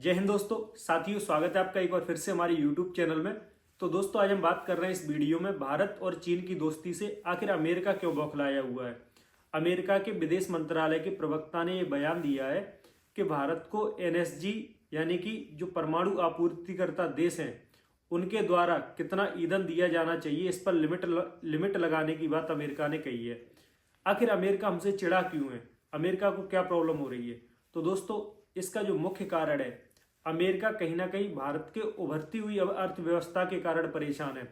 जय हिंद दोस्तों, साथियों, स्वागत है आपका एक बार फिर से हमारे YouTube चैनल में। तो दोस्तों, आज हम बात कर रहे हैं इस वीडियो में भारत और चीन की दोस्ती से आखिर अमेरिका क्यों बौखलाया हुआ है। अमेरिका के विदेश मंत्रालय के प्रवक्ता ने यह बयान दिया है कि भारत को NSG यानी कि जो परमाणु आपूर्तिकर्ता देश हैं उनके द्वारा कितना ईंधन दिया जाना चाहिए, इस पर लिमिट लगाने की बात अमेरिका ने कही है। आखिर अमेरिका हमसे चिढ़ा क्यों है, अमेरिका को क्या प्रॉब्लम हो रही है? तो दोस्तों, इसका जो मुख्य कारण है, अमेरिका कहीं ना कहीं भारत के उभरती हुई अर्थव्यवस्था के कारण परेशान है।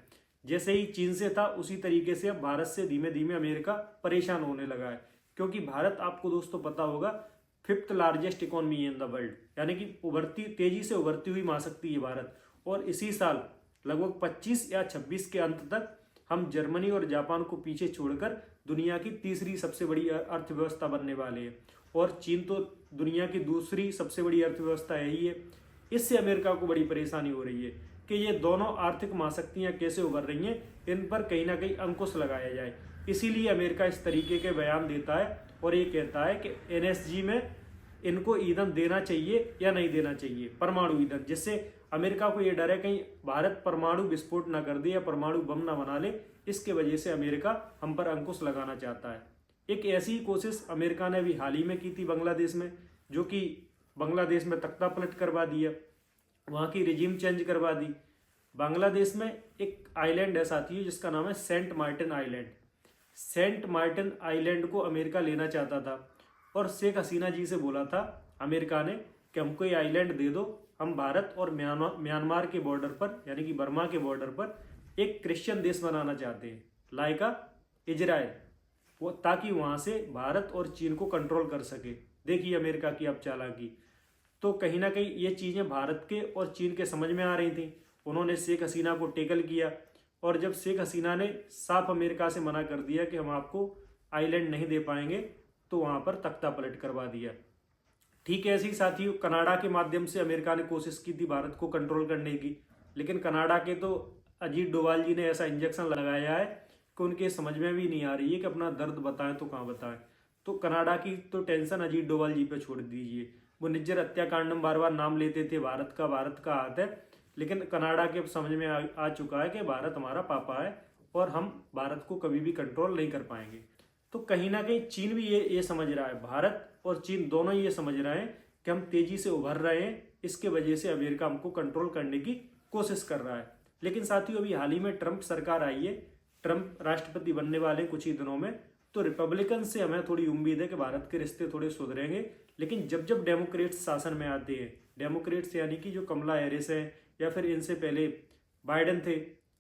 जैसे ही चीन से था उसी तरीके से अब भारत से धीमे धीमे अमेरिका परेशान होने लगा है। क्योंकि भारत, आपको दोस्तों पता होगा, 5th largest economy in the world, यानी कि तेजी से उभरती हुई महाशक्ति है भारत। और इसी साल लगभग 25 या 26 के अंत तक हम जर्मनी और जापान को पीछे छोड़कर दुनिया की तीसरी सबसे बड़ी अर्थव्यवस्था बनने वाले हैं। और चीन तो दुनिया की दूसरी सबसे बड़ी अर्थव्यवस्था है ही है। इससे अमेरिका को बड़ी परेशानी हो रही है कि ये दोनों आर्थिक महाशक्तियां कैसे उभर रही हैं, इन पर कहीं ना कहीं अंकुश लगाया जाए। इसीलिए अमेरिका इस तरीके के बयान देता है और ये कहता है कि NSG में इनको ईंधन देना चाहिए या नहीं देना चाहिए, परमाणु ईंधन, जिससे अमेरिका को ये डर है कहीं भारत परमाणु विस्फोट ना कर दे या परमाणु बम ना बना ले। इसके वजह से अमेरिका हम पर अंकुश लगाना चाहता है। एक ऐसी ही कोशिश अमेरिका ने अभी हाल ही में की थी बांग्लादेश में, जो कि बांग्लादेश में तख्ता पलट करवा दिया, वहाँ की रिजीम चेंज करवा दी। बांग्लादेश में एक आइलैंड है साथियों जिसका नाम है सेंट मार्टिन आइलैंड। सेंट मार्टिन आइलैंड को अमेरिका लेना चाहता था और शेख हसीना जी से बोला था अमेरिका ने कि हमको ये आइलैंड दे दो, हम भारत और म्यांमार के बॉर्डर पर, यानी कि बर्मा के बॉर्डर पर एक क्रिश्चियन देश बनाना चाहते हैं, लाइका इजराइल, वो, ताकि वहां से भारत और चीन को कंट्रोल कर सके। देखिए अमेरिका की अब चालाकी। तो कहीं ना कहीं ये चीजें भारत के और चीन के समझ में आ रही थी। उन्होंने शेख हसीना को टेकल किया और जब शेख हसीना ने साफ अमेरिका से मना कर दिया कि हम आपको आइलैंड नहीं दे पाएंगे, तो वहां पर तख्ता पलट करवा दिया। ठीक है, ऐसे ही साथियों कनाडा के माध्यम से अमेरिका ने कोशिश की थी भारत को कंट्रोल करने की, लेकिन कनाडा के तो अजीत डोभाल जी ने ऐसा इंजेक्शन लगाया है कि उनके समझ में भी नहीं आ रही है कि अपना दर्द बताएं तो कहाँ बताएं। तो कनाडा की तो टेंशन अजीत डोभाल जी पे छोड़ दीजिए। वो निज्जर हत्याकांड में बार बार नाम लेते थे, भारत का हाथ है, लेकिन कनाडा के समझ में आ चुका है कि भारत हमारा पापा है और हम भारत को कभी भी कंट्रोल नहीं कर पाएंगे। तो कहीं ना कहीं चीन भी ये समझ रहा है, भारत और चीन दोनों ये समझ रहे हैं कि हम तेजी से उभर रहे हैं, इसके वजह से अमेरिका हमको कंट्रोल करने की कोशिश कर रहा है। लेकिन साथियों अभी हाल ही में ट्रंप सरकार आई है, ट्रंप राष्ट्रपति बनने वाले कुछ ही दिनों में, तो रिपब्लिकन से हमें थोड़ी उम्मीद है कि भारत के रिश्ते थोड़े सुधरेंगे। लेकिन जब जब डेमोक्रेट्स शासन में आते हैं, डेमोक्रेट्स यानी कि जो कमला हैरिस है या फिर इनसे पहले बाइडन थे,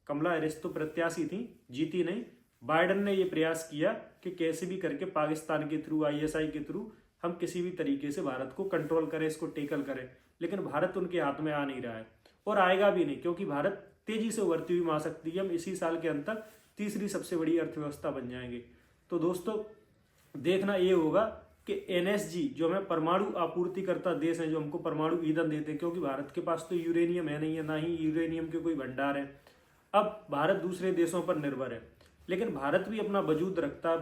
कमला हैरिस तो प्रत्याशी थी, जीती नहीं, बाइडन ने ये प्रयास किया कि कैसे भी करके पाकिस्तान के थ्रू, ISI के थ्रू हम किसी भी तरीके से भारत को कंट्रोल करें, इसको टेकल करें। लेकिन भारत उनके हाथ में आ नहीं रहा है और आएगा भी नहीं, क्योंकि भारत तेजी से उभरती हुई महाशक्ति है। हम इसी साल के अंत तक तीसरी सबसे बड़ी अर्थव्यवस्था बन जाएंगे। तो दोस्तों, देखना ये होगा कि NSG जो हमें परमाणु आपूर्तिकर्ता देश हैं, जो हमको परमाणु ईंधन देते हैं, क्योंकि भारत के पास तो यूरेनियम है नहीं है, ना ही यूरेनियम के कोई भंडार है। अब भारत दूसरे देशों पर निर्भर है, लेकिन भारत भी अपना वजूद रखता है।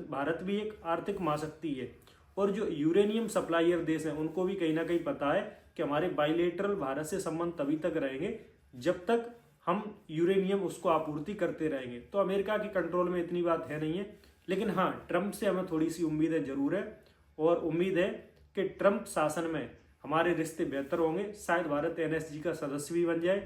भारत भी एक आर्थिक महाशक्ति है और जो यूरेनियम सप्लायर देश हैं उनको भी कहीं ना कहीं पता है कि हमारे बाइलेटरल भारत से संबंध तभी तक रहेंगे जब तक हम यूरेनियम उसको आपूर्ति करते रहेंगे। तो अमेरिका के कंट्रोल में इतनी बात है नहीं है। लेकिन हाँ, ट्रंप से हमें थोड़ी सी उम्मीदें जरूर है और उम्मीद है कि ट्रंप शासन में हमारे रिश्ते बेहतर होंगे, शायद भारत NSG का सदस्य भी बन जाए।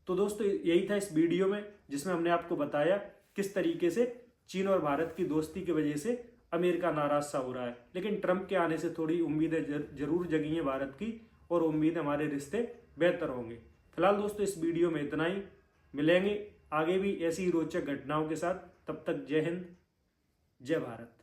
तो दोस्तों, यही था इस वीडियो में, जिसमें हमने आपको बताया किस तरीके से चीन और भारत की दोस्ती की वजह से अमेरिका नाराज सा हो रहा है। लेकिन ट्रंप के आने से थोड़ी उम्मीदें जरूर जगी हैं भारत की, और उम्मीद हमारे रिश्ते बेहतर होंगे। फिलहाल दोस्तों, इस वीडियो में इतना ही। मिलेंगे आगे भी ऐसी ही रोचक घटनाओं के साथ। तब तक जय हिंद, जय भारत।